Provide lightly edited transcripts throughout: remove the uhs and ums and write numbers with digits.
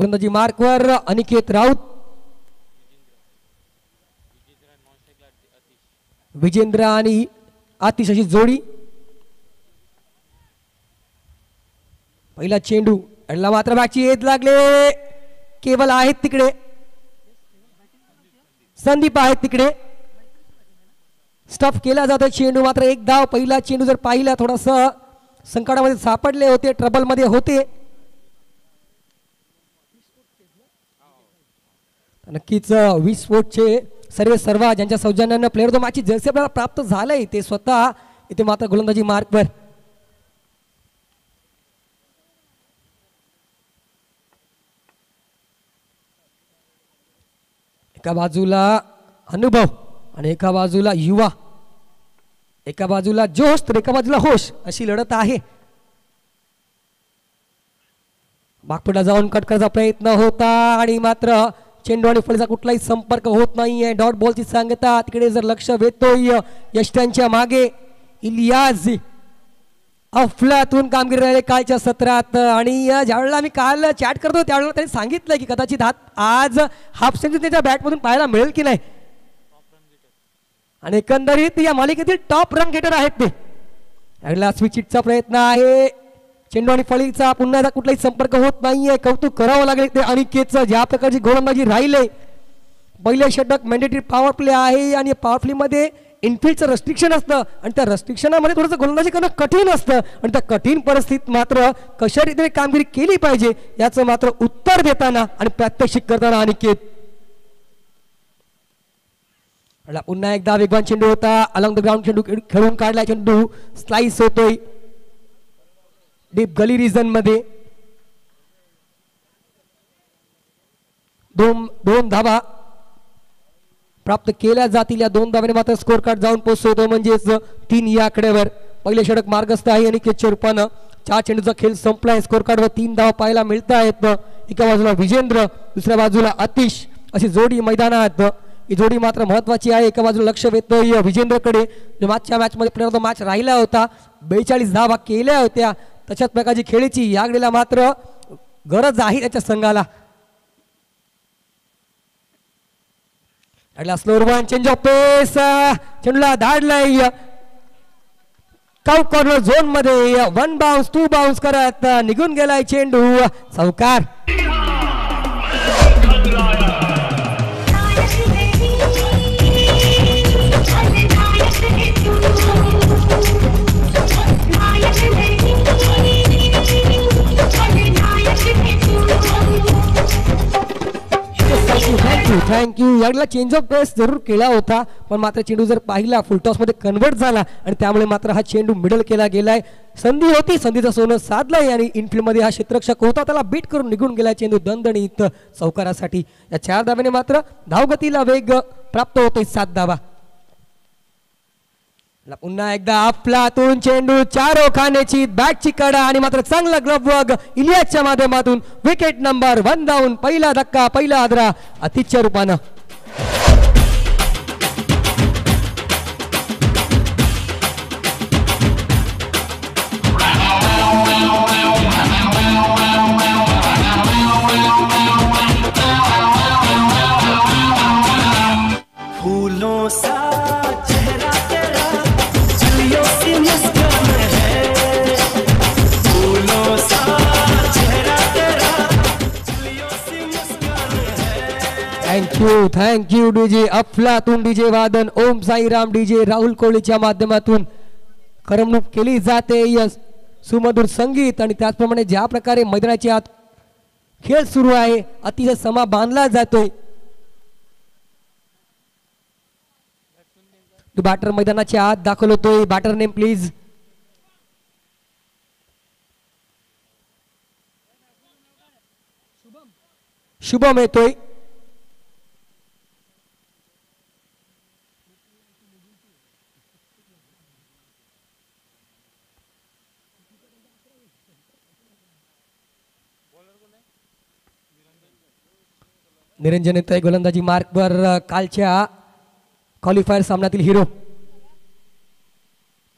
गोलंदाजी मार्कवर अनिकेत राऊत, विजेंद्र आणि आतिश अशी जोडी. पहिला चेंडू अडला मात्र बॅटची एज लागले. केवल आहेत तिकडे, संदीप आहेत तिकडे. स्टफ केला जातो चेंडू, मात्र एक धाव. पहिला चेंडू जर पाहिला थोडासा संकटामध्ये सापडले होते, ट्रबल मध्ये होते. नक्कीच 20 वोटचे सर्व ज्यांच्या सौजन्यानं प्लेअर ऑफ द मॅचची जर्सी आपल्याला प्राप्त झालंय ते स्वतः इथे मात्र गोलंदाजी मार्कवर. एका बाजूला अनुभव आणि एका बाजूला युवा, एका बाजूला जोश तर एका बाजूला होश अशी लढत आहे. बागपुढा जाऊन कट करायचा प्रयत्न होता आणि मात्र चेंडू आणि फळीचा कुठलाही संपर्क होत नाहीये. डॉट बॉलची सांगता तिकडे जर लक्ष वेधतोय यष्ट्यांच्या मागे. इलियास अफलातून कामगिरी राहिले कालच्या सत्रात आणि ज्यावेळेला मी काल चॅट करतो त्यावेळेला त्यांनी सांगितलं की कदाचित आज हाफ सेंचुरी त्याच्या बॅटमधून पाहायला मिळेल की नाही. आणि एकंदरीत या मालिकेतील टॉप रन गेटर आहेत ते. यावेळेला स्विच हिटचा प्रयत्न आहे. चेंडू आणि फळीचा पुन्हा एकदा कुठलाही संपर्क होत नाहीये. कौतुक करावं लागेल ते अनिकेतचं, ज्या प्रकारची गोलंदाजी राहिले. पहिले षटक मॅन्डेटरी पॉवर प्ले आहे आणि पॉवर प्ले मध्ये इनफिल्डचं रेस्ट्रिक्शन असतं आणि त्या रेस्ट्रिक्शनामध्ये थोडंसं गोलंदाजी करणं कठीण असतं आणि त्या कठीण परिस्थितीत मात्र कशा रीतीने कामगिरी केली पाहिजे याचं मात्र उत्तर देताना आणि प्रात्यक्षिक करताना अनिकेत. पुन्हा एकदा वेगवान चेंडू होता. अलॉंग द ग्राउंड चेंडू खेळून काढला. चेंडू स्लाइस होतोय डीप गली रिजन मध्ये. दोन धावा प्राप्त केल्या जातील. या 2 धावाने मात्र स्कोर कार्ड जाऊन पोहोचतो म्हणजेच 3 या आकड्यावर. पहिले षटक मार्गस्थ आहे अनिकेतच्या रूपानं. 4 चेंडूचा खेळ संपलाय. स्कोर कार्डवर 3 धावा पाहायला मिळत आहेत. एका बाजूला विजेंद्र, दुसऱ्या बाजूला आतिश अशी जोडी मैदानात. ही जोडी मात्र महत्वाची आहे. एका बाजूला लक्ष वेधतोय विजेंद्रकडे, जो मागच्या मॅच मध्ये प्लेअर ऑफ द मॅच राहिला होता. 42 धावा केल्या होत्या. तशाच प्रकारची खेळीची या घडीला मात्र गरज आहे त्याच्या संघाला. Slower one change of pace. चेंडूला धाडलाय काउ कॉर्नर झोन मध्ये. 1 बाउन्स 2 बाउन्स करत निघून गेलाय चेंडू. चौकार. थँक्यू. याला चेंज ऑफ पेस जरूर केला होता पण मात्र चेंडू जर पाहिला फुलटॉस मध्ये कन्वर्ट झाला आणि त्यामुळे मात्र हा चेंडू मिडल केला गेलाय. संधी होती, संधीचं सोनं साधलंय आणि इनफिल्ड मध्ये हा क्षेत्ररक्षक होता, त्याला बीट करून निघून गेला चेंडू दणदणीत चौकारासाठी. या 4 धाव्याने मात्र धावगतीला वेग प्राप्त होतोय. 7 धावा. पुन्हा एकदा अफलातून चेंडू 4 ओखाण्याची बॅटची कडा आणि मात्र चांगला ग्लव्ह वर्क इलियासच्या माध्यमातून. Wicket number 1 down. पहिला धक्का, पहिला आदरा अतिशय रूपानं. फूलों सा थँक्यू डीजे अफलातून, डीजे वादन ओम साईराम, डीजे राहुल कोहलीच्या माध्यमातून करमणूक केली जाते. यस सुमधुर संगीत आणि त्याचप्रमाणे ज्या प्रकारे मैदानाच्या आत खेळ सुरू आहे अतिशय समा बांधला जातोय. बॅटर मैदानाच्या आत दाखल होतोय. Batter name please. शुभम येतोय. निरंजन येतोय गोलंदाजी मार्कवर. कालच्या क्वालिफायर सामन्यातील हिरो.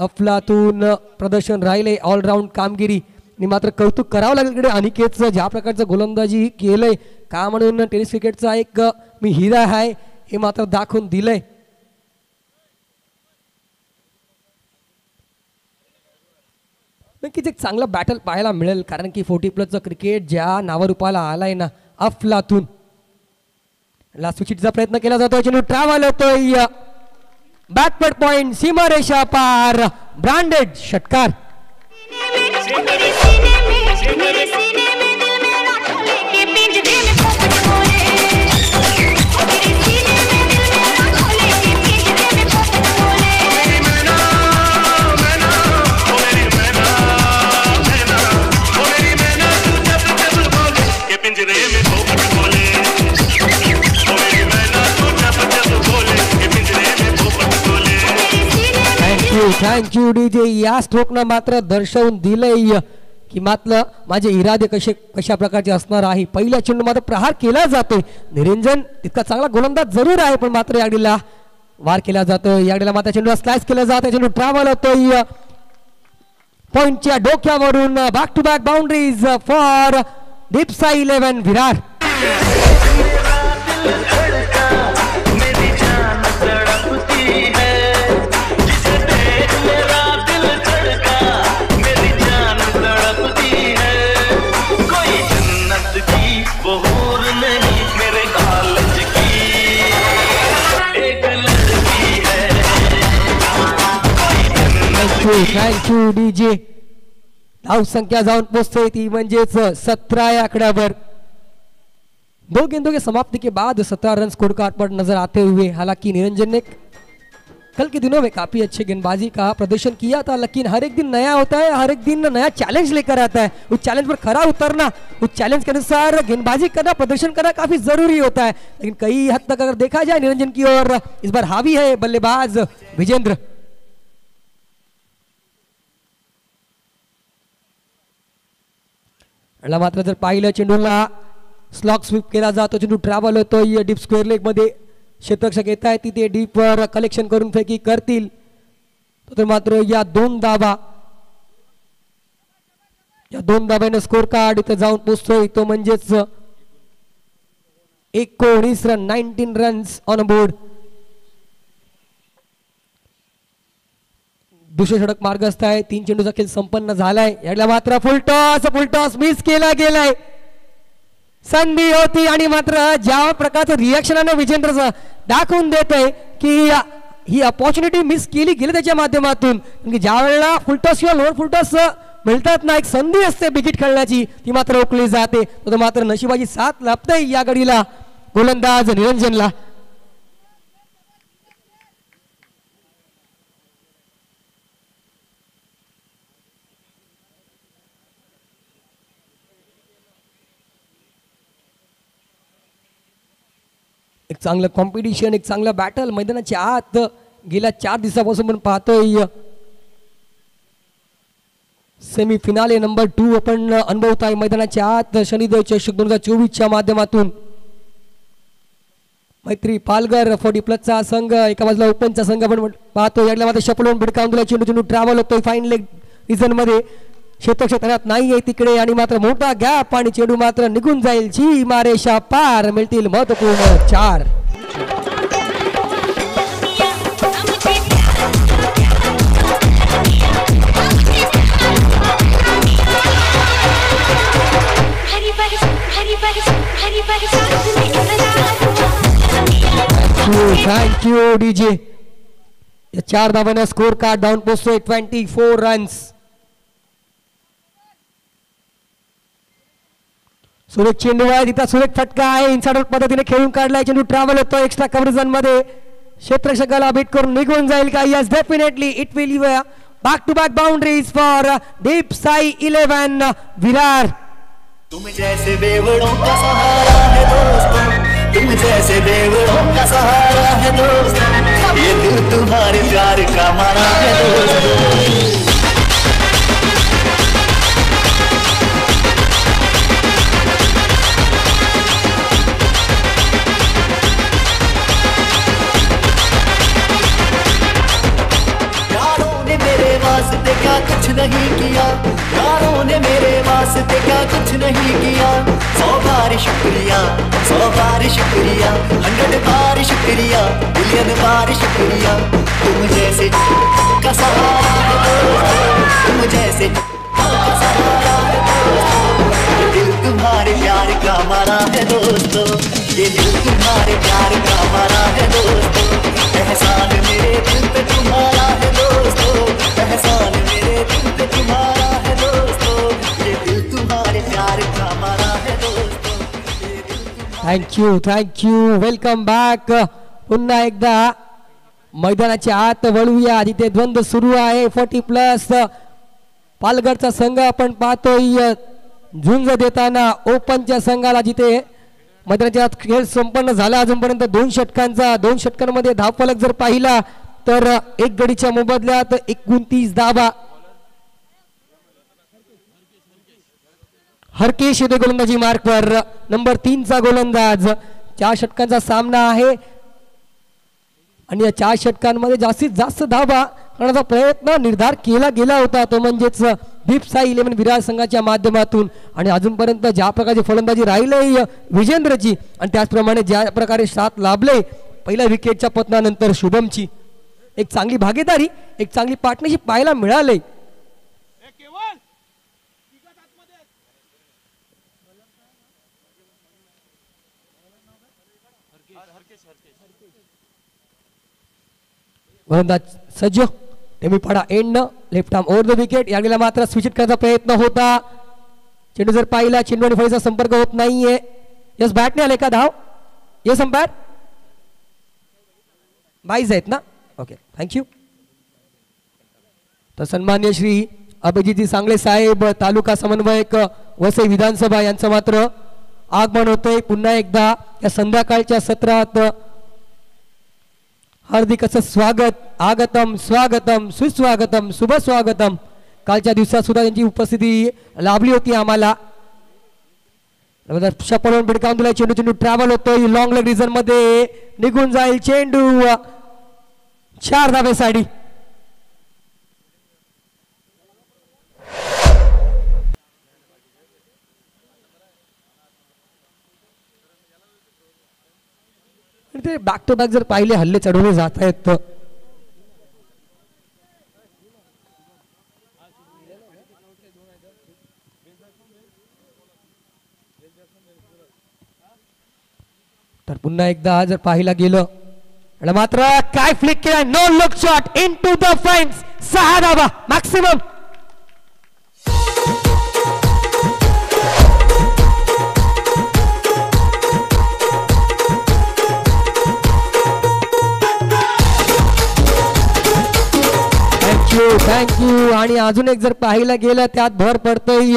अफलातून प्रदर्शन राहिले. ऑलराऊंड कामगिरी आणि मात्र कौतुक करावं लागेल इकडे अनिकेतचं, ज्या प्रकारचं गोलंदाजी केलंय का म्हणून टेनिस क्रिकेटचा एक मी हिरा आहे हे मात्र दाखवून दिलंय. नक्कीच एक चांगलं बॅटल पाहायला मिळेल, कारण की 40+ क्रिकेट ज्या नावारूपाला आलाय ना, अफलातून. लास्ट विकेटचा प्रयत्न केला जातोय, चेंडू ट्रॅव्हल होतोय, बॅकवर्ड पॉइंट, सीमारेषा पार, ब्रँडेड षटकार. Thank you DJ. या स्ट्रोकनं मात्र दर्शवून दिलंय की मात्र माझे इरादे कशा प्रकारचे असणार आहे. पहिल्या चेंडू मात्र प्रहार केला जातोय. निरंजन तितका चांगला गोलंदाज जरूर आहे, पण मात्र याडीला वार केला जातोय. याडीला मात्र चेंडू स्लाइस केला जातोय, चेंडू ट्रॅव्हल होतोय पॉइंटच्या डोक्यावरून. Back to back boundaries for दीपसा 11 विरार. Thank you DJ. धाव संख्या जाऊन पोहोचते ती म्हणजेच 17 या आंकड्यावर. दो गेंदों के समाप्ति के बाद 17 रन स्कोर कार्ड पर नजर आते हुए, हालांकि निरंजन ने कल के दिनों में काफी अच्छे गेंदबाजी का प्रदर्शन किया था, लेकिन हर एक दिन नया होता है, हर एक दिन नया चैलेंज लेकर आता है. उस चैलेंज पर खरा उतरना, उस चैलेंज के अनुसार गेंदबाजी करना, प्रदर्शन करना काफी जरूरी होता है. लेकिन कई हद तक अगर देखा जाए निरंजन की ओर इस बार हावी है बल्लेबाज विजेंद्र. मात्र जर पाहिलं चेंडूला स्लॉग स्वीप केला जातो, चेंडू ट्रॅव्हल होतोय डीप स्क्वेअर लेग मध्ये. क्षेत्ररक्षक येत आहे तिथे डीप वर कलेक्शन करून फेकी करतील, तर मात्र या दोन धाब्याने स्कोर कार्ड इथे जाऊन पोहोचतोय तो म्हणजेच 19 रन, 19 रन्स ऑन बोर्ड. दुसरे षटक मार्गस्थ आहे. 3 चेंडूचा खेळ संपन्न झालाय. याला मात्र फुल टॉस मिस केला गेलाय. संधी होती आणि मात्र ज्या प्रकारचं रिएक्शनाने विजेंद्रचं दाखवून देत आहे की ही अपॉर्च्युनिटी मिस केली गेली त्याच्या माध्यमातून. ज्या वेळेला फुलटॉस किंवा लोअर फुलटॉस मिळतात ना, एक संधी असते बिगिट खेळण्याची, ती मात्र रोखली जाते. तो मात्र नशिबाची साथ लाभते या गडीला गोलंदाज निरंजनला. एक चांगलं कॉम्पिटिशन, एक चांगला बॅटल मैदानाच्या आत गेल्या 4 दिवसापासून आपण पाहतोय. सेमी फिनाले नंबर 2 आपण अनुभवताय मैदानाच्या आत शनिदेव चषक 2024च्या माध्यमातून. मैत्री पालघर 40+ संघ, एका बाजूला ओपनचा संघ आपण पाहतो. याला मात्र शपलून भिडकावून दिला, चेंडू ट्रॅव्हल होतोय फाईन लेग रिझन मध्ये. क्षेत्ररक्षक तयार नाही आहे तिकडे आणि मात्र मोठा गॅप आणि चेंडू मात्र निघून जाईल. सीमारेषा पार, मिळतील महत्वपूर्ण 4. Thank you DJ. 4 धावांना स्कोर कार्ड डाऊन पोहोचतोय 24 रन्स. सुरेख चेंडू आहे तिथं, सुरेख फटका आहे, इनसाइड पद्धतीने खेळून काढलाय. चेंडू ट्रॅव्हल होतो एक्स्ट्रा कव्हरेज मध्ये, क्षेत्ररक्षकाला बीट करून निघून जाईल का? Yes, definitely it will back to back boundaries for Deep Sai 11 Virar. तुम जैसे बेवड़ों का सहारा है दोस्तों, तुम जैसे बेवड़ों का सहारा है दोस्तों, ये दिल तुम्हारे प्यार का मारा है दोस्तों. क्या कुछ नहीं किया, यारों ने मेरे वास्ते क्या कुछ नहीं किया, 100 बार शुक्रिया, 100 बार शुक्रिया, 100 बार शुक्रिया, बिलियन बार शुक्रिया। तुम जैसे का सहारा है दोस्तों, तुम जैसे का सहारा है दोस्तों, ये दिल तुम्हारे प्यार का मारा है दोस्तों, ये दिल तुम्हारे प्यार का मारा है दोस्तों। एहसान मेरे दिल पे तुम्हारा है दोस्तों, एहसान मेरे दिल पे तुम्हारा है दोस्तों, ये दिल तुम्हारे प्यार का मारा है दोस्तों, ये दिल थँक यू वेलकम बॅक। पुन्हा एकदा मैदानाच्या आत वळूया, तिथे द्वंद्व सुरू आहे 40+ पालघरचा संघ आपण पाहतोय झुंज देताना ओपनच्या संघाला, जिथे मैदानाच्या आत खेळ संपन्न झाला अजूनपर्यंत 2 षटकांचा, 2 षटकांमध्ये धावफलक जर पाहिला तर 1 गडीच्या मोबदल्यात 29 धावा। हरकेश येथे गोलंदाजी मार्कवर, नंबर 3 चा गोलंदाज। 4 षटकांचा सामना आहे आणि या 4 षटकांमध्ये जास्तीत जास्त धावा करण्याचा प्रयत्न निर्धार केला गेला होता, तो म्हणजेच दीपसाई 11 विराट संघाच्या माध्यमातून। आणि अजूनपर्यंत ज्या प्रकारची फलंदाजी राहिली विजेंद्रची आणि त्याचप्रमाणे ज्या प्रकारे साथ लाभले पहिल्या विकेटच्या पतनानंतर शुभमची, एक चांगली भागीदारी, एक चांगली पार्टनरशिप पाहायला मिळाले। गोलंदाज सज्ज, टेमी पाडा and left arm over the wicket. यावेळेला मात्र स्विच करायचा प्रयत्न होता, चेंडू जर पाहिला चेंडू आणि फळीचा संपर्क होत नाहीये। यस बॅटने आले का धाव? यस अंपायर बाईज आहेत ना? Okay thank you. तर सन्मान्य श्री अभिजित सांगळे साहेब तालुका समन्वयक वसई विधानसभा यांचं मात्र आगमन होतंय पुन्हा एकदा या संध्याकाळच्या सत्रात। हार्दिक असं स्वागत, आगतम स्वागतम सुस्वागतम शुभ स्वागतम। कालच्या दिवसात सुद्धा त्यांची उपस्थिती लाभली होती आम्हाला। पळून भिडकावून दिला चेंडू, चेंडू ट्रॅव्हल होतोय लॉंग लेग रिझन मध्ये, निघून जाईल चेंडू 4 धावेसाठी। ते बॅक टू बॅक जर पाहिले हल्ले चढवले जात आहेत तर पुन्हा एकदा जर पाहिला गेलं मात्र काय फ्लिक केला, no look shot into the fence, 6 धावा मॅक्सिमम। थँक्यू। आणि अजून एक जर पाहायला गेलं त्यात भर पडतोय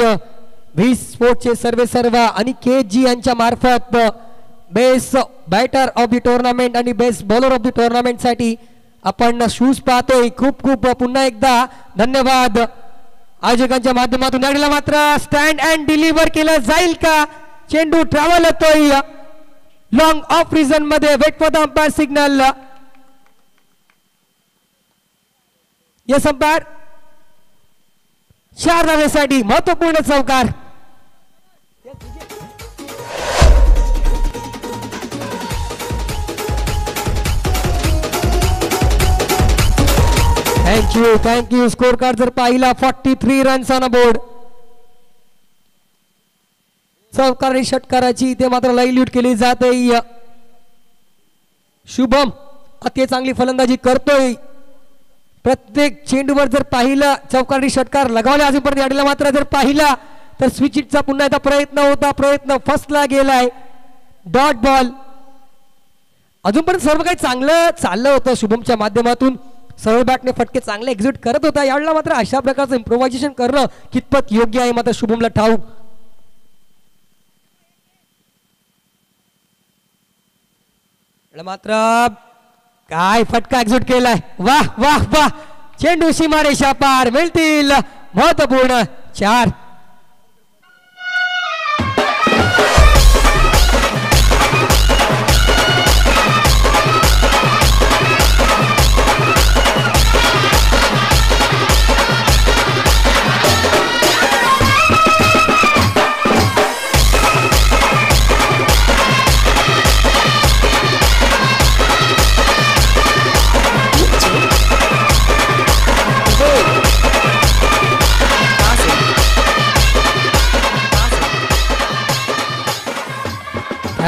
व्ही स्पोर्टचे सर्व अनिकेत जी यांच्या मार्फत best batter of the tournament आणि best bowler of the tournament साठी आपण शूज पाहतोय। खूप खूप पुन्हा एकदा धन्यवाद आयोजकांच्या माध्यमातून। यावेळेला मात्र स्टँड अँड डिलिव्हर केलं जाईल का? चेंडू ट्रॅव्हल होतोय लॉंग ऑफ रिझन मध्ये, wait for the umpire signal. Yes umpire 4 धावेसाठी महत्वपूर्ण चौकार। थँक्यू। स्कोर कार्ड जर पाहिला 43 रन्स ऑन बोर्ड। चौकार आणि षटकाराची इथे मात्र लयलूट केली जाते। शुभम अति चांगली फलंदाजी करतोय, प्रत्येक चेंडूवर जर पाहिलं चौकार आणि षटकार लगावले अजूनपर्यंत। याडीला मात्र जर पाहिला तर स्विचिटचा पुन्हा एकदा प्रयत्न होता, प्रयत्न फसला गेलाय, डॉट बॉल। अजूनपर्यंत सर्व काही चांगलं चाललं होतं शुभमच्या माध्यमातून, सरळ बॅटने फटके चांगले एक्झिक्यूट करत होता। यावेळेला मात्र अशा प्रकारचं इम्प्रोव्हायझेशन करणं कितपत योग्य आहे मात्र शुभमला ठाऊक। मात्र काय फटका एक्झिक्यूट केलाय, वाह वाह वाह, चेंडू सीमारेषा पार, मिळतील महत्वपूर्ण 4।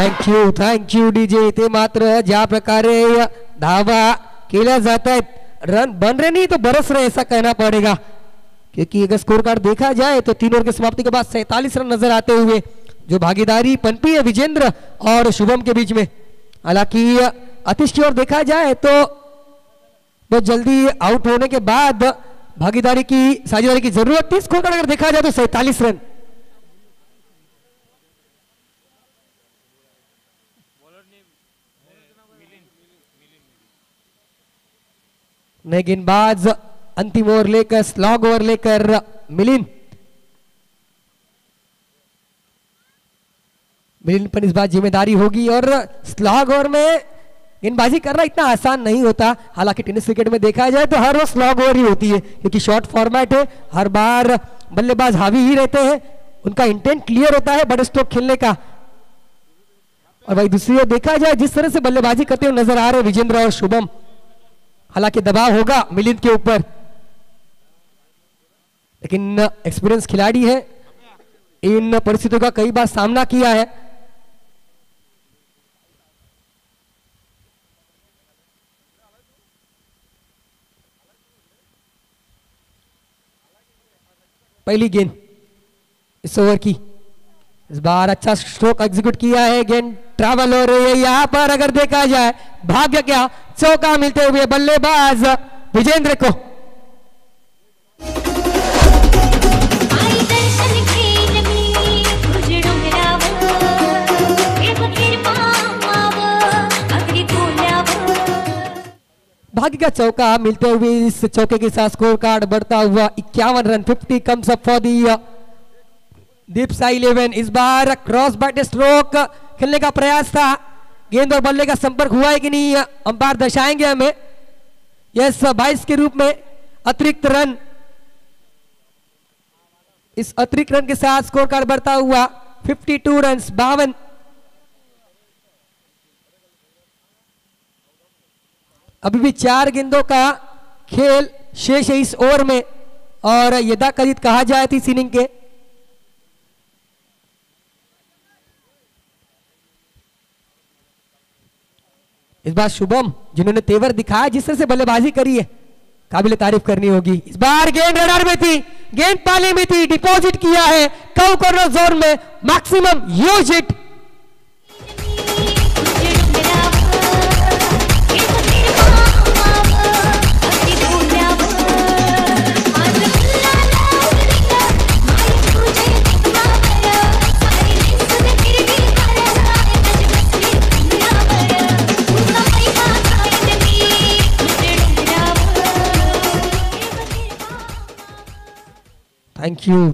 Thank you DJ. ते मात्र ज्या प्रकारे धावा केल्या जात आहेत, रन बन रहे नहीं तो बरस रहे, ऐसा कहना पड़ेगा. क्योंकि अगर स्कोर कार्ड देखा जाए तो 3 ओवर की समाप्ति के बाद 47 रन नजर आते हुए जो भागीदारी पनपी है विजेंद्र और शुभम के बीच में. हालांकि आतिश की ओर देखा जाए तो बहुत जल्दी आउट होने के बाद भागीदारी की साझेदारी की जरूरत थी. स्कोर कार्ड अगर देखा जाए तो 47 रन. नए गेंदबाज अंतिम ओवर लेकर, स्लॉग ओवर लेकर मिलिंद पर इस बार जिम्मेदारी होगी. और स्लॉग ओवर में गेंदबाजी करना इतना आसान नहीं होता. हालांकि टेनिस क्रिकेट में देखा जाए तो हर रोज स्लॉग ओवर ही होती है, क्योंकि शॉर्ट फॉर्मेट है. हर बार बल्लेबाज हावी ही रहते हैं, उनका इंटेंट क्लियर होता है बड़े स्ट्रोक खेलने का. और भाई दूसरी ओर देखा जाए जिस तरह से बल्लेबाजी करते हुए नजर आ रहे विजेंद्र और शुभम, हालांकि दबाव होगा मिलिंद के ऊपर, लेकिन एक्सपीरियंस खिलाड़ी है, इन परिस्थितियों का कई बार सामना किया है. पहली गेंद इस ओवर की, इस बार अच्छा स्ट्रोक एग्जीक्यूट किया है. गेंद ट्रैवल हो रही है यहां पर. अगर देखा जाए भाग्य क्या, चौका मिलते हुए बल्लेबाज विजेंद्र को. भाग्य का चौका मिलते हुए इस चौके के साथ स्कोर कार्ड बढ़ता हुआ 51 run. 50 comes up for the Deep Sai 11. इस बार क्रॉस बैट स्ट्रोक खेलने का प्रयास था. गेंद और बल्ले का संपर्क हुआ है कि नहीं, अंपायर दर्शाएंगे हमें. यस, 22 के रूप में अतिरिक्त रन. इस अतिरिक्त रन के साथ स्कोर कार्ड बढ़ता हुआ 52 रन. 52. अभी भी 4 गेंदों का खेल शेष है इस ओवर में, और यदाकथित कहा जाए थी इस इनिंग के. इस बार शुभम जिन्होंने तेवर दिखाया, जिस तरह से बल्लेबाजी करी है, काबिल तारीफ करनी होगी. इस बार गेंद रडार में थी, गेंद पाले में थी, डिपॉजिट किया है कर्व कॉर्नर जोन में. Maximum use it.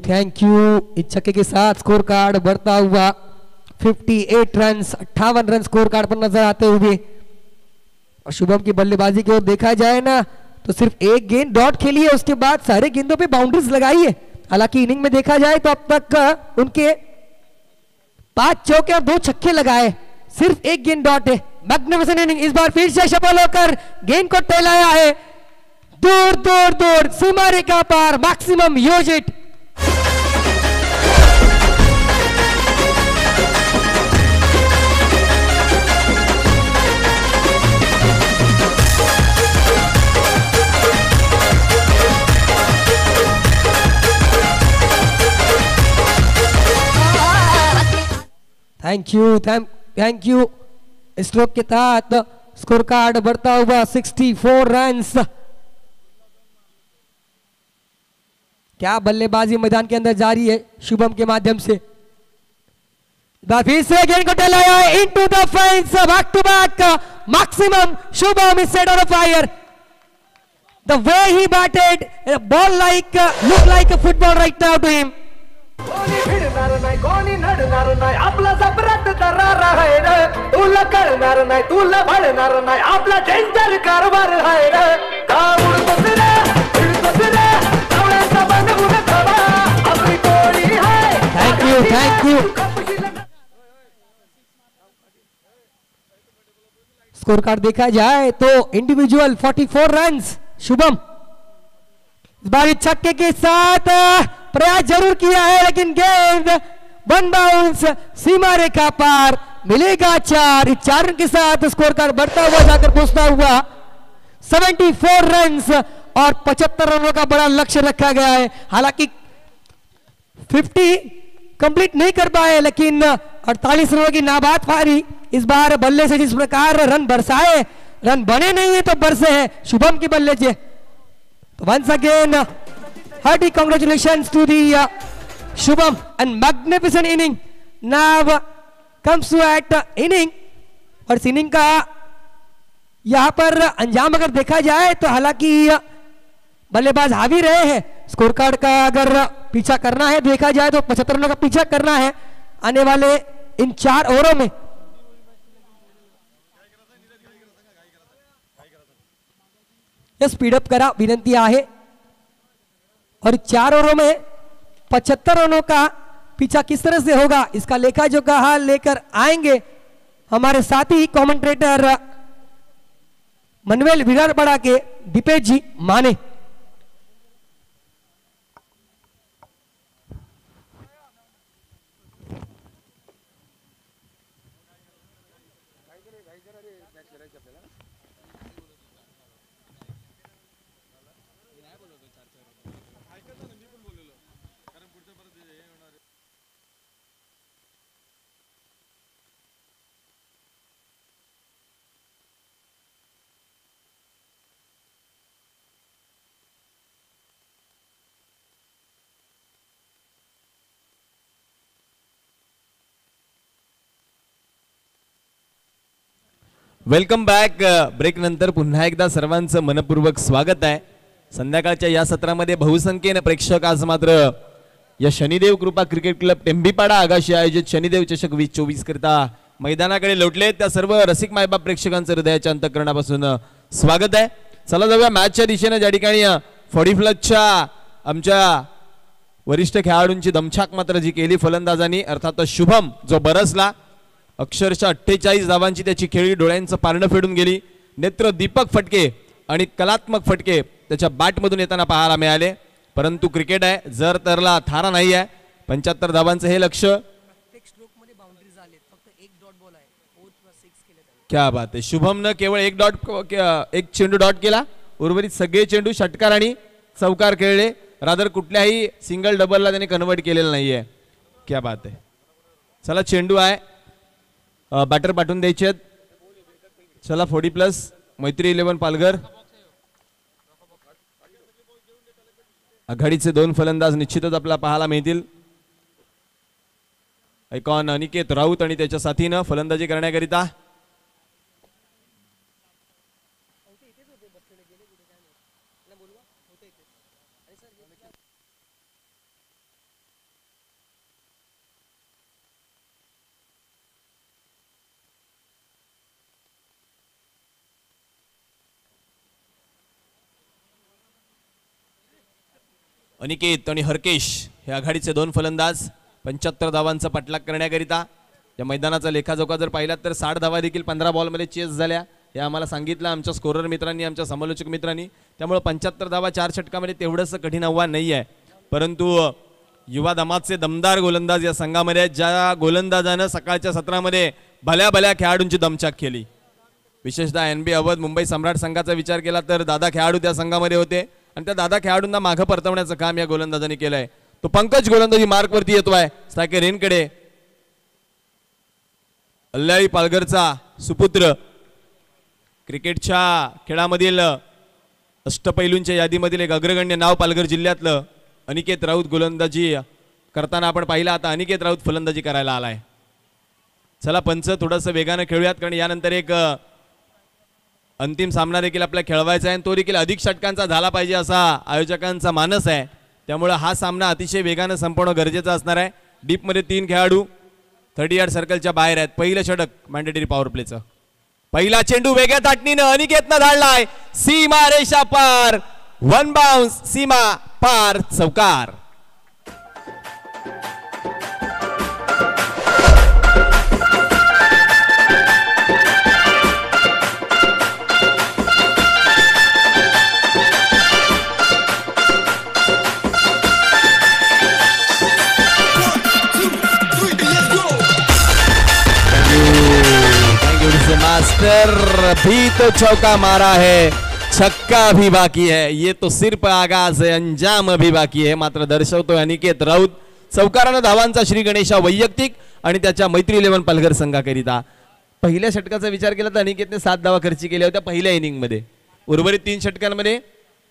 Thank you. इस छक्के के साथ स्कोर कार्ड बढ़ता हुआ 58 रन. 58 रन स्कोर कार्ड पर नजर आते हुए. और शुभम की बल्लेबाजी की ओर देखा जाए ना तो सिर्फ एक गेंद डॉट खेली है, उसके बाद सारे गेंदों पे बाउंड्रीज लगाई है. हालांकि इनिंग में देखा जाए तो अब तक उनके 5 चौके और 2 छक्के लगाए, सिर्फ एक गेंद डॉट है. Magnificent inning. इस बार फिर से सफल होकर गेंद को टहलाया है दूर दूर दूर, सीमा रेखा पार. Maximum use it. Thank you. Stroke के तहत स्कोर कार्ड बढ़ता हुआ 64 रन. क्या बल्लेबाजी मैदान के अंदर जारी है शुभम के माध्यम से. फिर से गेंद को टहलाया है into the fence. Back to back. Maximum Shubham is set on fire. The way he batted, ball like look like a football right now to him. कोणी भिडणार नाही, कोणी नडणार नाही, आपला जबरत दरार आहे रे. तुला कळणार नाही, तुला भळणार नाही, आपला डेंजर कारभार आहे रे. का उडतोस रे, फिरतोस रे, कावळ्याचा बनवून खवा, आपली टोळी आहे. Thank you. स्कोर कार्ड देखा जाए तो इंडिविजुअल 44 रन शुभम. इस बार छक्के के साथ प्रयास जरूर किया है, लेकिन गेंद वन बाउंस सीमा रेखा पार. मिलेगा 4। 4 रन के साथ स्कोर कार्ड बढ़ता हुआ जाकर पहुंचता हुआ 74 रन और 75 रनों का बड़ा लक्ष्य रखा गया है। हालांकि 50 कंप्लीट नहीं कर पाए, लेकिन 48 रनों की नाबाद पारी इस बार बल्ले से जिस प्रकार रन बरसाए, रन बने नहीं है तो बरसे है शुभम की बल्ले से। तो once again hearty congratulations to the Shubham and magnificent inning now comes to eight inning. और इस इनिंग का यहां पर अंजाम अगर देखा जाए तो हालांकि बल्लेबाज हावी रहे हैं। स्कोर कार्ड का अगर पीछा करना है देखा जाए तो 75 रनों का पीछा करना है आने वाले इन 4 ओवरों में। स्पीडअप करा विनंती आहे और 4 ओवरों में 75 रनों का पीछा किस तरह से होगा इसका लेखा जोखा हाल लेकर आएंगे हमारे साथी कमेंटेटर मनवेल विरारपाड़ा के दीपेश जी माने। Welcome back. ब्रेक नंतर पुन्हा एकदा सर्वांचं मनपूर्वक स्वागत आहे. संध्याकाळच्या या सत्रामध्ये बहुसंख्येने प्रेक्षक आज मात्र या शनिदेव कृपा क्रिकेट क्लब टेंबीपाडा आगाशी आयोजित शनिदेव चषक 2024 करता मैदानाकडे लोटले. त्या सर्व रसिक मायबाप प्रेक्षकांचं हृदयाच्या अंतःकरणापासून स्वागत आहे. चला जाऊया मॅचच्या दिशेने, ज्या ठिकाणी 40 आमच्या वरिष्ठ खेळाडूंची दमछाक मात्र जी केली फलंदाजांनी, अर्थात शुभम जो बरसला, अक्षरशः 48 धावांची त्याची खेळी डोळ्यांचं पारणं फेडून गेली. नेत्र दीपक फटके आणि कलात्मक फटके त्याच्या बॅटमधून येताना पाहायला मिळाले. परंतु क्रिकेट आहे, जर तरला थारा नाही आहे. 75 धावांचं हे लक्ष. क्या बात आहे. शुभमनं केवळ एक चेंडू डॉट केला, उर्वरित सगळे चेंडू षटकार आणि चौकार खेळले. रादर कुठल्याही सिंगल डबलला त्याने कन्वर्ट केलेलं नाहीये. क्या बात आहे. चला चेंडू आहे, बॅटर पाठवून द्यायचे आहेत. चला 40+ मैत्री 11 पालघर. आघाडीचे 2 फलंदाज निश्चितच आपल्याला पाहायला मिळतील. ऐकॉन अनिकेत राऊत आणि त्याच्या साथीनं फलंदाजी करण्याकरिता. अनिकेत आणि हरकेश हे आघाडीचे 2 फलंदाज 75 धावांचा पाठलाग करण्याकरिता. या मैदानाचा लेखाजोखा जर पाहिला तर 60 धावा देखील 15 बॉलमध्ये चेस झाल्या, हे आम्हाला सांगितलं आमच्या स्कोरर मित्रांनी, आमच्या समालोचक मित्रांनी. त्यामुळे 75 धावा 4 षटकामध्ये तेवढंच कठीण आव्हान नाही आहे. परंतु युवा दमाचे दमदार गोलंदाज या संघामध्ये आहेत, ज्या गोलंदाजानं सकाळच्या सत्रामध्ये भल्या भल्या खेळाडूंची दमछाक केली. विशेषतः NB अवध मुंबई सम्राट संघाचा विचार केला तर दादा खेळाडू त्या संघामध्ये होते आणि त्या दादा खेळाडूंना मागे परतवण्याचं काम या गोलंदाजांनी केलंय. तो पंकज गोलंदाजी मार्कवरती येतोय. स्ट्रायकर रेनकडे अल्लाळी पालघरचा सुपुत्र, क्रिकेटच्या खेळामधील अष्टपैलूंच्या यादीमधील एक अग्रगण्य नाव पालघर जिल्ह्यातलं अनिकेत राऊत गोलंदाजी करताना आपण पाहिला. आता अनिकेत राऊत फलंदाजी करायला आलाय. चला पंच थोडंसं वेगानं खेळूयात, कारण यानंतर एक अंतिम सामना देखील आपल्याला खेळवायचा आहे आणि तो देखील अधिक षटकांचा झाला पाहिजे असा आयोजकांचा मानस आहे. त्यामुळे हा सामना अतिशय वेगानं संपवणं गरजेचं असणार आहे. डीपमध्ये 3 खेळाडू 30 यार्ड सर्कलच्या बाहेर आहेत. पहिलं षटक मॅन्डेटरी पॉवर प्लेचं. पहिला चेंडू वेगळ्या ताटणीनं अनिकेतनं धाडलाय. सीमा रेषा पार, 1 बाउन्स, सीमा पार, चौकार. मास्टर भी तो चौका मारा है, छक्का भी बाकी है, ये तो सिर्फ आगाज है, अंजाम भी बाकी है. मात्र दर्शवतोय अनिकेत राऊत. चौकारानं धावांचा श्री गणेशा वैयक्तिक आणि त्याच्या मैत्री 11 पालघर संघाकरिता. पहिल्या षटकाचा विचार केला तर अनिकेतने 7 धावा खर्ची केल्या होत्या पहिल्या इनिंग मध्ये. उर्वरित 3 षटकांमध्ये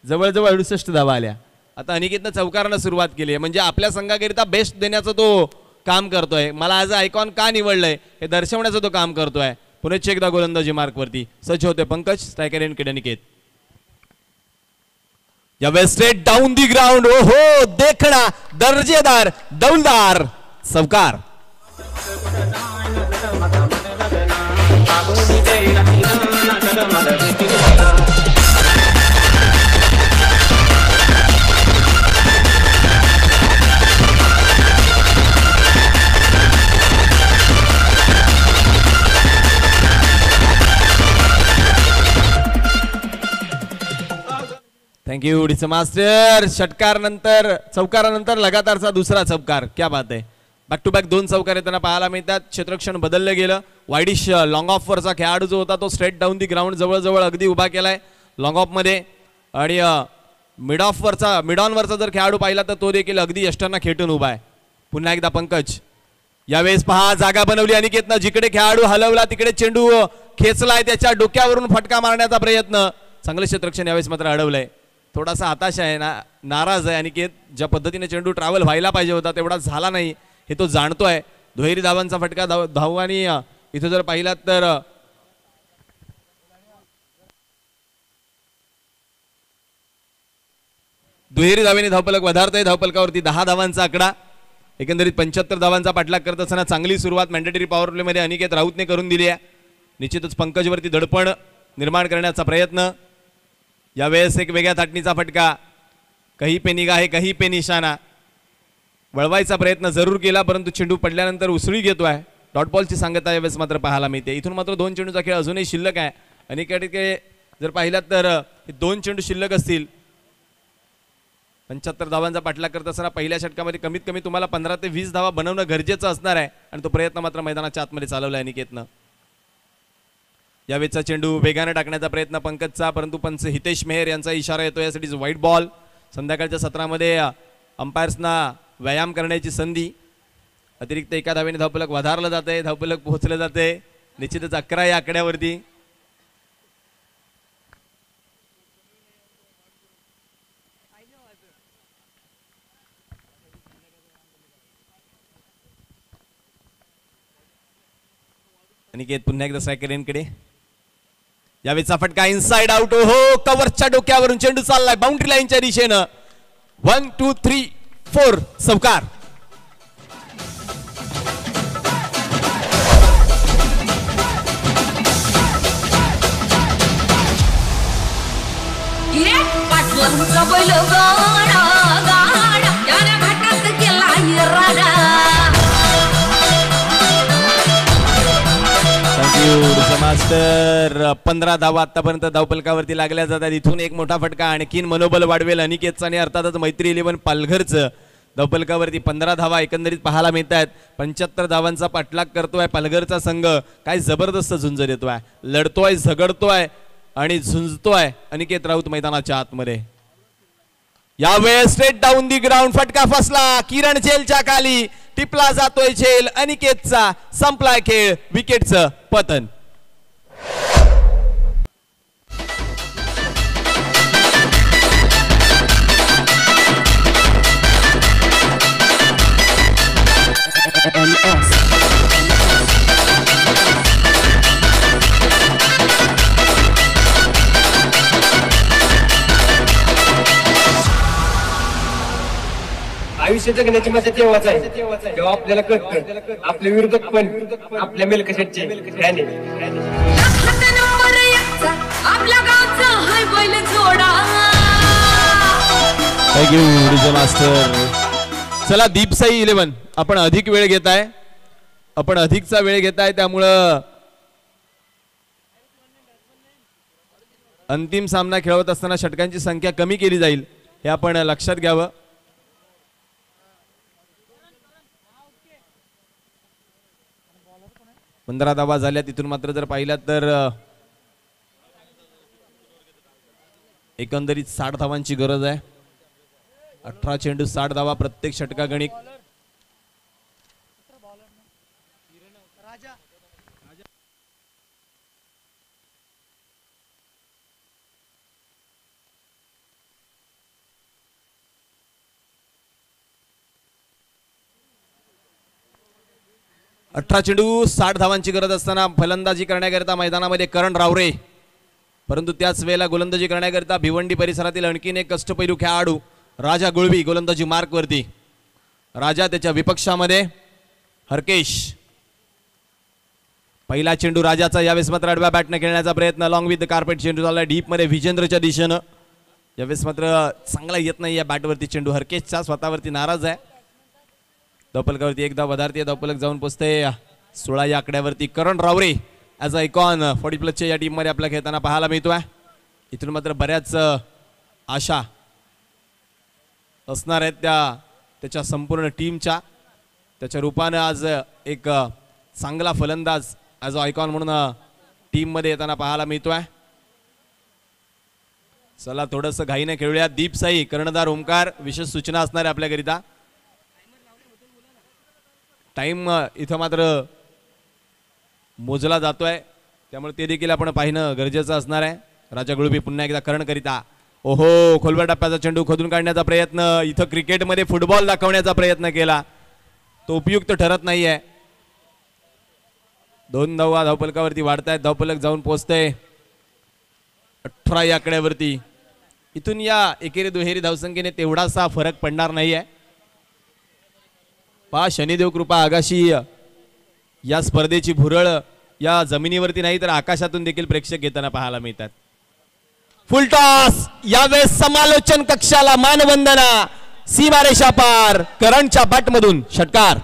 जवळजवळ 68 धावा आल्या. आता अनिकेतनं चौकारानं सुरुवात केली आहे, म्हणजे आपल्या संघाकरिता बेस्ट देण्याचं तो काम करतोय. मला आज आयकॉन का निवडलंय हे दर्शवण्याचं तो काम करतोय. पुन्हा एकदा गोलंदाजी मार्कवरती सज्ज होते Pankaj. Striker and kid Aniket. या वेस्टेड डाऊन दी ग्राउंड. ओहो, देखणा दर्जेदार डौलदार चौकार. Thank you डीस master. षटकारानंतर चौकारानंतर लगातारचा दुसरा चौकार. क्या बात आहे. बॅक टू बॅक 2 चौकार येताना पाहायला मिळतात. क्षेत्ररक्षण बदललं गेलं. वाईडिश लॉंग ऑफ वरचा खेळाडू जो होता तो स्ट्रेट डाऊन दी ग्राउंड जवळजवळ अगदी उभा केलाय लॉंग ऑफ मध्ये. आणि मिड ऑन वरचा जर खेळाडू पाहिला तर तो देखील अगदी यष्टांना खेटून उभा आहे. पुन्हा एकदा पंकज. यावेळेस पहा जागा बनवली अनिकेतनं. जिकडे खेळाडू हलवला तिकडे चेंडू खेचलाय. त्याच्या डोक्यावरून फटका मारण्याचा प्रयत्न. चांगलं क्षेत्ररक्षण यावेळेस मात्र अडवलंय. थोडासा हताश आहे ना, नाराज आहे अनिकेत. ज्या पद्धतीने चेंडू ट्रॅव्हल व्हायला पाहिजे होता तेवढा झाला नाही हे तो जाणतोय. दुहेरी धावांचा फटका धावांनी इथं जर पाहिलात तर दुहेरी धावेने धावफलक वधारतोय. धावफलकावरती 10 धावांचा आकडा. एकंदरीत 75 धावांचा पाठलाग करत असताना चांगली सुरुवात मॅन्डेटरी पॉवर प्ले मध्ये अनिकेत राऊतने करून दिली आहे. निश्चितच पंकजवरती दडपण निर्माण करण्याचा प्रयत्न. यावेळेस एक वेगळ्या थाटणीचा फटका. कहीं पे निगाह है कहीं पे निशाणा. वळवायचा प्रयत्न जरूर केला परंतु चेंडू पडल्यानंतर उसळी घेतोय. डॉट बॉलची सांगता यावेळेस मात्र पाहायला मिळते. इथून मात्र 2 चेंडूचा खेळ अजूनही शिल्लक आहे. अनिकेतकडे जर पाहिलात तर 2 चेंडू शिल्लक असतील. 75 धावांचा पाठलाग करत असताना पहिल्या षटकामध्ये कमीत कमी तुम्हाला 15 ते 20 धावा बनवणं गरजेचं असणार आहे आणि तो प्रयत्न मात्र मैदानाच्या आतमध्ये चालवलाय अनिकेतनं. यावेळेचा चेंडू वेगाने टाकण्याचा प्रयत्न पंकजचा परंतु पंच हितेश मेहर यांचा इशारा येतो. यासाठी व्हाईट बॉल. संध्याकाळच्या सत्रामध्ये अंपायर्सना व्यायाम करण्याची संधी. अतिरिक्त एका धावेने धावफलक वधारलं जाते. धावफलक पोहोचलं जाते. निश्चितच 11 या आकड्यावरती. अनिकेत पुन्हा एकदा स्ट्रायकर एंडकडे. यावेळेचा फटका इनसाइड आउट. हो, कव्हरच्या डोक्यावरून चेंडू चाललाय बाउंड्री लाईनच्या दिशेनं. 1 2 3 4 चौकार. मास्टर 15 धावा आतापर्यंत धावफलकावरती लागल्या जातात. इथून एक मोठा फटका आणखीन मनोबल वाढवेल अनिकेतचं आणि अर्थातच मैत्री 11 पालघरचं. धावफलकावरती 15 धावा एकंदरीत पाहायला मिळत आहेत. 75 धावांचा पाठलाग करतोय पालघरचा संघ. काय जबरदस्त झुंज देतोय, लढतोय, झगडतोय आणि झुंजतोय अनिकेत राऊत मैदानाच्या आतमध्ये. यावेळेस स्ट्रेट डाऊन दी ग्राउंड. फटका फसला. किरण झेलच्या खाली टिपला जातोय झेल. अनिकेतचा संपलाय खेळ. विकेटचं पतन. आयुष्य जगण्याची मजा तेव्हाच आहे जेव्हा आपल्याला कळतं आपल्या विरोधक पण आपल्या मेलकशाचे फॅन आपल्या गावचा हाय बैल जोडा. Thank you master. चला दीपसाई 11 आपण अधिक वेळ घेताय. आपण अधिकचा वेळ घेताय त्यामुळं अंतिम सामना खेळवत असताना षटकांची संख्या कमी केली जाईल हे आपण लक्षात घ्यावं. 15 धावा झाल्या. तिथून मात्र जर पाहिल्यात तर एकंदरीत 60 धावांची गरज आहे. 18 चेंडू 60 धावा प्रत्येक षटकागणिक. अठरा चेंडू 60 धावांची गरज असताना फलंदाजी करण्याकरिता मैदानामध्ये करण रावरे, परंतु त्याच वेळेला गोलंदाजी करण्याकरिता भिवंडी परिसरातील आणखीन एक कष्टपैलू खेळाडू राजा गुळवी गोलंदाजी मार्कवरती. राजा त्याच्या विपक्षामध्ये हरकेश. पहिला चेंडू राजाचा. यावेळेस मात्र आडव्या बॅटने खेळण्याचा प्रयत्न लॉंग विथ द कार्पेट चेंडू झाला डीप मध्ये विजेंद्रच्या दिशेनं. यावेळेस मात्र चांगला येत नाही या बॅटवरती चेंडू. हरकेशच्या स्वतःवरती नाराज आहे. धावफलकावरती एकदा वधारती. धावफलक जाऊन पोचते 16 या आकड्यावरती. करण रावरे ॲज अ आयकॉन 40+ या टीममध्ये आपल्या खेळताना पाहायला मिळतोय. इथून मात्र बऱ्याच आशा असणार आहेत त्याच्या संपूर्ण टीमच्या. त्याच्या रूपानं आज एक चांगला फलंदाज ॲज अ आयकॉन म्हणून टीममध्ये येताना पाहायला मिळतोय. चला थोडंसं घाईने खेळूया. दीप साई, कर्णधार ओमकार. विशेष सूचना असणार आहे आपल्याकरिता. टाइम इथं मात्र मोजला जातोय, त्यामुळे ते देखील आपण पाहणं गरजेचं असणार आहे. राजा गुळवी पुन्हा एकदा करण करिता. ओहो, खोलवर टप्प्याचा चेंडू खोदून काढण्याचा प्रयत्न. इथं क्रिकेटमध्ये फुटबॉल दाखवण्याचा प्रयत्न केला, तो उपयुक्त ठरत नाहीये. 2 धावा धावफलकावरती वाढतायत. धावफलक जाऊन पोहोचते 18 या आकड्यावरती. इथून या एकेरी दुहेरी धावसंख्येने तेवढासा फरक पडणार नाहीये. पहा, शनिदेव कृपा आगाशी या स्पर्धेची भुरळ या जमिनीवरती नाही तर आकाशातून देखील प्रेक्षक येताना पाहायला मिळतात. फुलटॉस. यावेळेस समालोचन कक्षाला मानवंदना. सीमारेषा पार. करणच्या बॅटमधून षटकार.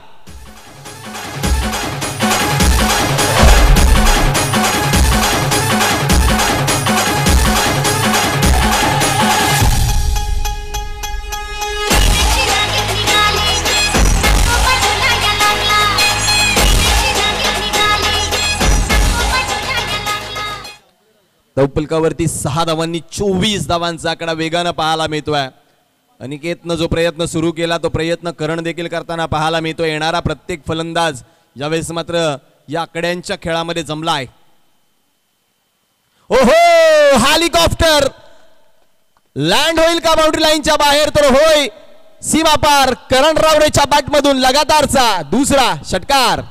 धावफलकावरती 6 धावांनी 24 धावांचा आकडा वेगानं पाहायला मिळतोय. अनिकेतनं जो प्रयत्न सुरू केला तो प्रयत्न करण देखील करताना पाहायला मिळतोय. येणारा प्रत्येक फलंदाज यावेळेस मात्र या आकड्यांच्या खेळामध्ये जमलाय. ओहो, हेलिकॉप्टर लँड होईल का बाउंड्री लाईनच्या बाहेर? तर होय, सीमा पार. करण रावरेच्या बॅटमधून लगातारचा दुसरा षटकार.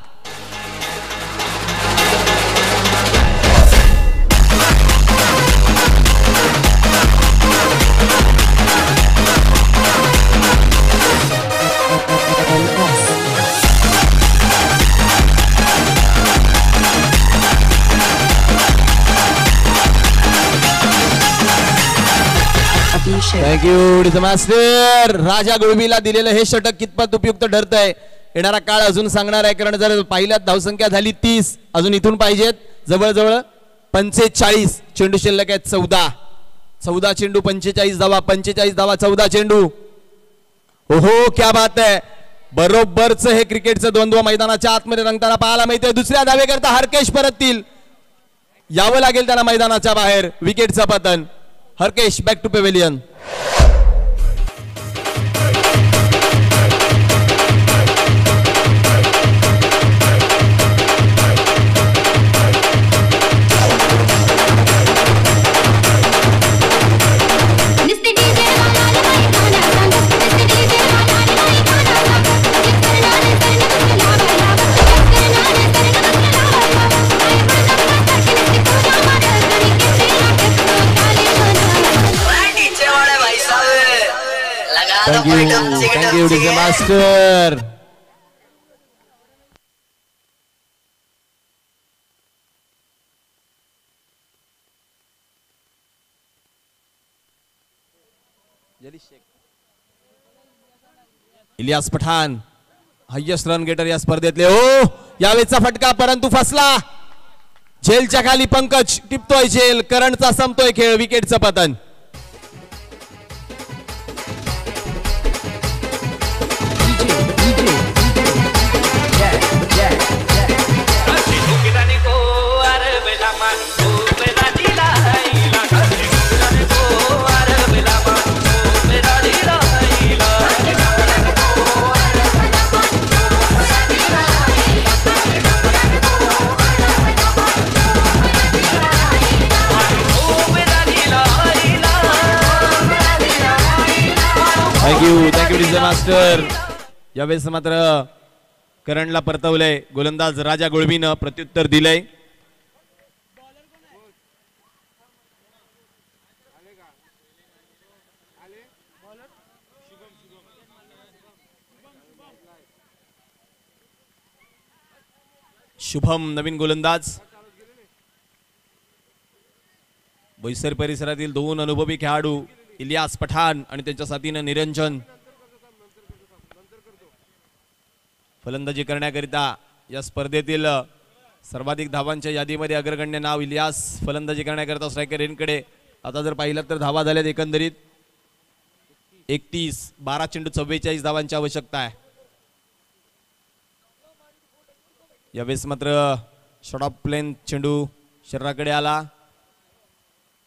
Thank you master. राजा गुळवीला दिलेलं हे षटक कितपत उपयुक्त ठरतंय येणारा काळ अजून सांगणार आहे. कारण जर पहिल्यात धावसंख्या झाली 30, अजून इथून पाहिजेत जवळजवळ 45. चेंडू शिल्लक आहेत 14 चेंडू 45 धावा. 45 धावा 14 चेंडू. ओहो, क्या बात आहे. बरोबरच हे क्रिकेटचं द्वंद्व मैदानाच्या आतमध्ये रंगताना पाहायला मिळते. दुसऱ्या धावेकरता हरकेश परततील. यावं लागेल त्यांना मैदानाच्या बाहेर. विकेटचं पतन. Harkesh back to pavilion. Thank you, DJ Master. Iliyas Pathan highest run getter या स्पर्धेतले. ओ, यावेळेचा फटका परंतु फसला. झेलच्या खाली पंकज टिपतोय झेल. करणचा संपतोय खेळ. विकेटचं पतन. DJ master. यावेळेस मात्र करंडला परतवलंय. गोलंदाज राजा गुळवीनं प्रत्युत्तर दिलंय. शुभम नवीन गोलंदाज. बोईसर परिसरातील दोन अनुभवी खेळाडू इलियास पठाण आणि त्यांच्या साथीनं निरंजन फलंदाजी करण्याकरिता या स्पर्धेतील सर्वाधिक धावांच्या यादीमध्ये अग्रगण्य नाव इलियास फलंदाजी करण्याकरिता स्ट्रायकर रेनकडे. आता जर पाहिलं तर धावा झाल्यात एकंदरीत 31. 12 चेंडू 44 धावांची आवश्यकता आहे. यावेळेस मात्र शॉर्ट ऑफ प्लेन चेंडू शरीराकडे आला.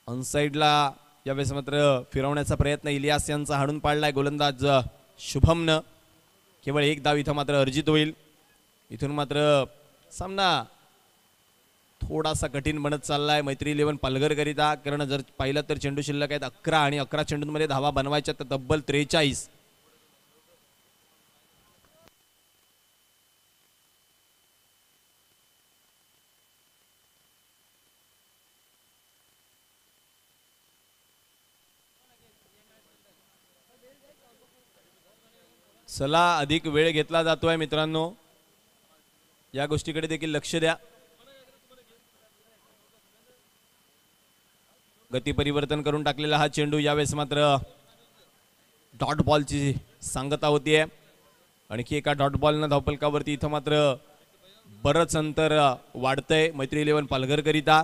ऑनसाइडला यावेळेस मात्र फिरवण्याचा प्रयत्न इलियास यांचा हाणून पाडलाय गोलंदाज शुभमनं. केवळ एक धाव इथं मात्र अर्जित होईल. इथून मात्र सामना थोडासा कठीण बनत चाललाय मैत्री 11 पालघर करिता. कारण जर पाहिलं तर चेंडू शिल्लक आहेत 11 आणि 11 चेंडूंमध्ये धावा बनवायच्या तर तब्बल 43. चला अधिक वेळ घेतला जातोय मित्रांनो, या गोष्टीकडे देखील लक्ष द्या. गती परिवर्तन करून टाकलेला हा चेंडू यावेळेस मात्र डॉट बॉलची सांगता होतीये. आणखी एका डॉट बॉलनं धावफलकावरती इथं मात्र बरंच अंतर वाढतंय मैत्री 11 पालघर करिता.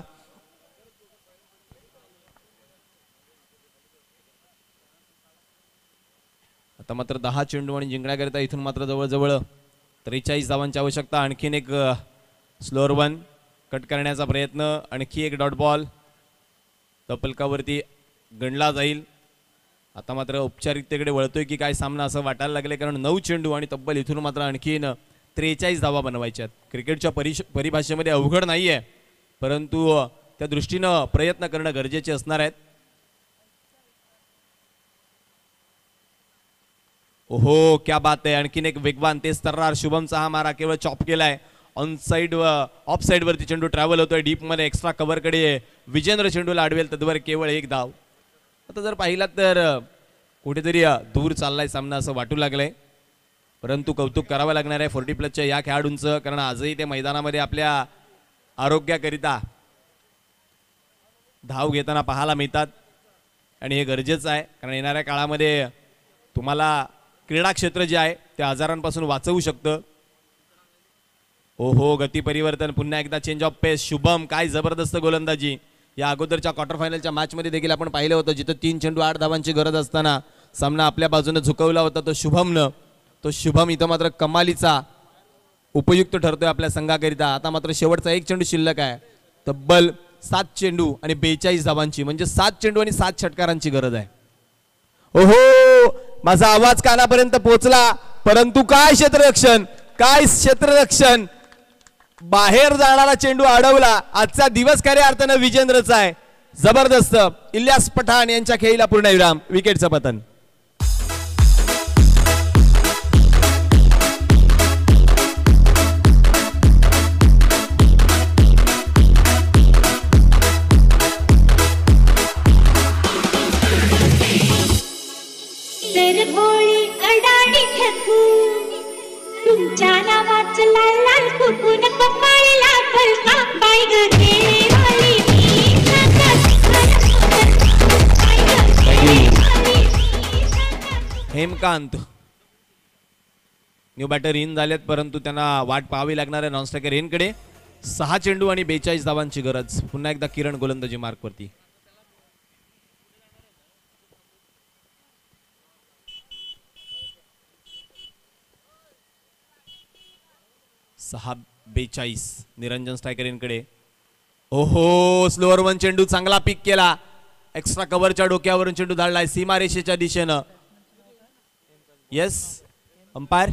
आता मात्र 10 चेंडू आणि जिंकण्याकरिता इथून मात्र जवळजवळ 43 धावांची आवश्यकता. आणखीन एक स्लोअर वन कट करण्याचा प्रयत्न. आणखी एक डॉट बॉल धावफलकावरती गणला जाईल. आता मात्र औपचारिकतेकडे वळतोय की काय सामना असं वाटायला लागले. कारण 9 चेंडू आणि तब्बल इथून मात्र आणखीन 43 धावा बनवायच्यात. क्रिकेटच्या परिभाषेमध्ये अवघड नाहीये, परंतु त्या दृष्टीनं प्रयत्न करणं गरजेचे असणार आहेत. ओहो क्या बात आहे. आणखीन एक वेगवान तेज तर्रार शुभमचा हा मारा केवळ चॉप केलाय. ऑन साइड ऑफ साइड वरती चेंडू ट्रॅव्हल होतोय डीप मध्ये. एक्स्ट्रा कव्हरकडे विजेंद्र चेंडूला अडवेल तद्वर केवळ एक धाव. आता जर पाहिलात तर कुठेतरी दूर चाललाय सामना असं वाटू लागलंय, परंतु कौतुक करावं लागणार आहे 40+ या खेळाडूंचं. कारण आजही ते मैदानामध्ये आपल्या आरोग्याकरिता धाव घेताना पाहायला मिळतात आणि हे गरजेचं आहे. कारण येणाऱ्या काळामध्ये तुम्हाला क्रीडा क्षेत्र जे आहे ते आजारांपासून वाचवू शकतं. ओहो गती परिवर्तन पुन्हा एकदा चेंज ऑफ पेस. शुभम काय जबरदस्त गोलंदाजी. या अगोदरच्या क्वार्टर फायनलच्या मॅचमध्ये देखील आपण पाहिलं होतं जिथं 3 चेंडू 8 धावांची गरज असताना सामना आपल्या बाजूने झुकवला होता तो शुभमनं. तो शुभम इथं मात्र कमालीचा उपयुक्त ठरतोय आपल्या संघाकरिता. आता मात्र शेवटचा 1 चेंडू शिल्लक आहे. तब्बल 7 चेंडू आणि 42 धावांची म्हणजे 7 चेंडू आणि 7 षटकारांची गरज आहे. ओहो माझा आवाज कानापर्यंत पोहोचला, परंतु काय क्षेत्ररक्षण, काय क्षेत्ररक्षण. बाहेर जाणारा चेंडू अडवला. आजचा दिवस खऱ्या अर्थानं विजेंद्रचा आहे. जबरदस्त. इलियास पठाण यांच्या खेळीला पूर्णविराम. विकेटचं पतन. तुमच्या नावाचं लाल लाल कुकून कपाळला फलका बाय ग केळीवाली हेमकांत न्यू बॅटर इन झालेत, परंतु त्यांना वाट पाहावी लागणार आहे नॉनस्ट्रायकर रेनकडे. 6 चेंडू आणि 42 धावांची गरज. पुन्हा एकदा किरण गोलंदाजी मार्कवरती. सहा 42 निरंजन स्ट्रायकरींकडे. ओहो स्लोअर वन चेंडू चांगला पिक केला. एक्स्ट्रा कव्हरच्या डोक्यावरून चेंडू धाडलाय सीमारेषेच्या दिशेनं. येस अंपायर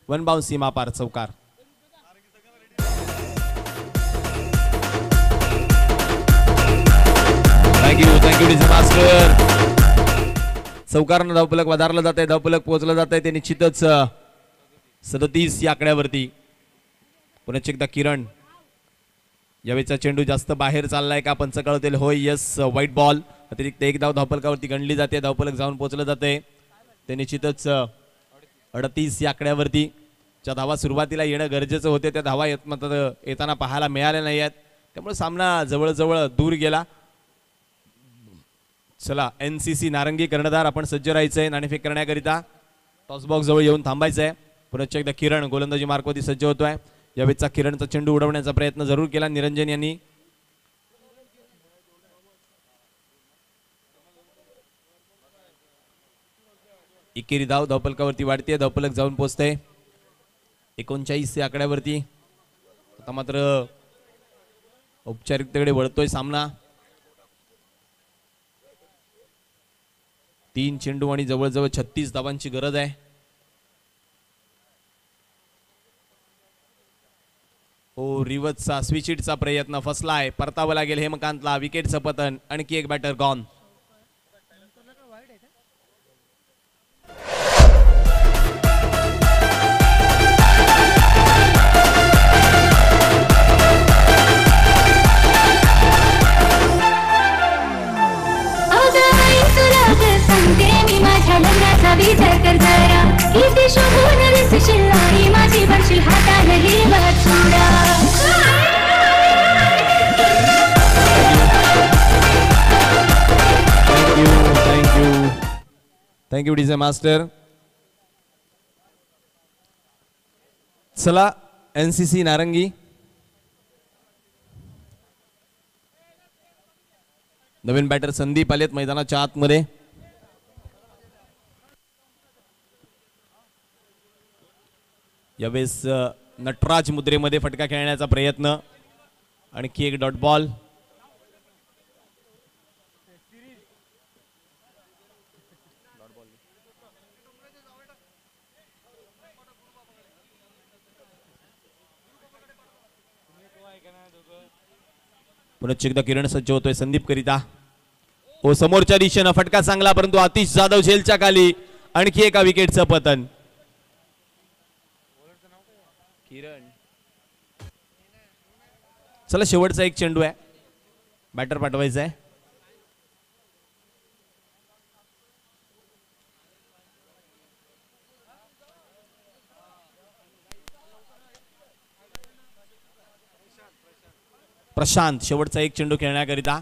1 बाउंस सीमा पार चौकार. Thank you DJ master. चौकारानं धावफलक वधारलं जात आहे, धावफलक पोहोचलं जात आहे ते निश्चितच 37 या आकड्यावरती. पुन्हा एकदा किरण, यावेळेचा चेंडू जास्त बाहेर चाललाय का पंच कळवतील? होय, यस, व्हाईट बॉल. अतिरिक्त एक धाव धावफलकावरती गणली जाते, धावफलक जाऊन पोहोचलं जाते ते निश्चितच 38 या आकड्यावरती. ज्या धावा सुरुवातीला येणं गरजेचं होते त्या धावा येताना पाहायला मिळाल्या नाही आहेत, त्यामुळे सामना जवळजवळ दूर गेला. चला, NCC नारंगी कर्णधार आपण सज्ज राहायचंय नाणेफेक करण्याकरिता. टॉस बॉक्स जवळ येऊन थांबायचंय. पुन्हा एकदा किरण गोलंदाजी मार्कवरती सज्ज होतोय. यावेळेचा किरणचा चेंडू उडवण्याचा प्रयत्न जरूर केला निरंजन यांनी. एकेरी धाव धावफलकावरती वाढते, धावफलक जाऊन पोहोचते 39 या आकड्यावरती. आता मात्र औपचारिकतेकडे वळतोय सामना. 3 चेंडू आणि जवळजवळ 36 धावांची गरज आहे. ओ, रिवर्सचा स्विचिटचा प्रयत्न फसलाय, परतावं लागेल हेमकांतला. विकेटचं पतन, आणखी एक बॅटर गॉन. विचार कर जरा, किती शोभून दिसशील नाही माझी बनशील हाताला हिरवा चुडा. Thank you DJ master. चला, NCC नारंगी नवीन बॅटर संदीप आलेत मैदानाच्या आतमध्ये. यावेळेस नटराज मुद्रेमध्ये फटका खेळण्याचा प्रयत्न, आणखी एक डॉट बॉल. पुन्हा एकदा किरण सज्ज होतोय संदीप करिता. ओ, समोरच्या दिशेनं फटका चांगला, परंतु आतिश जाधव झेलच्या खाली. आणखी एका विकेटचं पतन. चला, शेवटचा एक चेंडू आहे, बॅटर पाठवायचा आहे. प्रशांत शेवटचा एक चेंडू खेळण्याकरिता.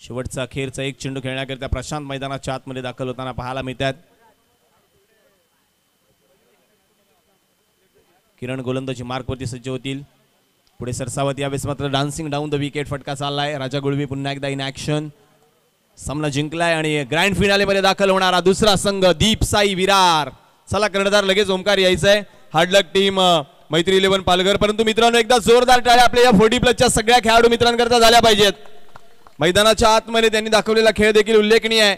शेवटचा अखेरचा एक चेंडू खेळण्याकरिता प्रशांत मैदानाच्या आतमध्ये दाखल होताना पाहायला मिळतात. किरण गोलंदाजी मार्कवरती सज्ज होतील. पुढे सरसावत, यावेळेस मात्र डान्सिंग डाऊन द विकेट फटका चाललाय. राजा गुळवी पुन्हा एकदा इन ऍक्शन. सामना जिंकलाय आणि ग्रँड फिनाले मध्ये दाखल होणारा दुसरा संघ दीप साई विरार. चला, कर्णधार लगेच ओमकार यायचंय. हार्ड लक टीम मैत्री 11 पालघर. परंतु मित्रांनो, एकदा जोरदार टाळ्या आपल्या या 40+ सगळ्या खेळाडू मित्रांकरता झाल्या पाहिजेत. मैदानाच्या आतमध्ये त्यांनी दाखवलेला खेळ देखील उल्लेखनीय आहे.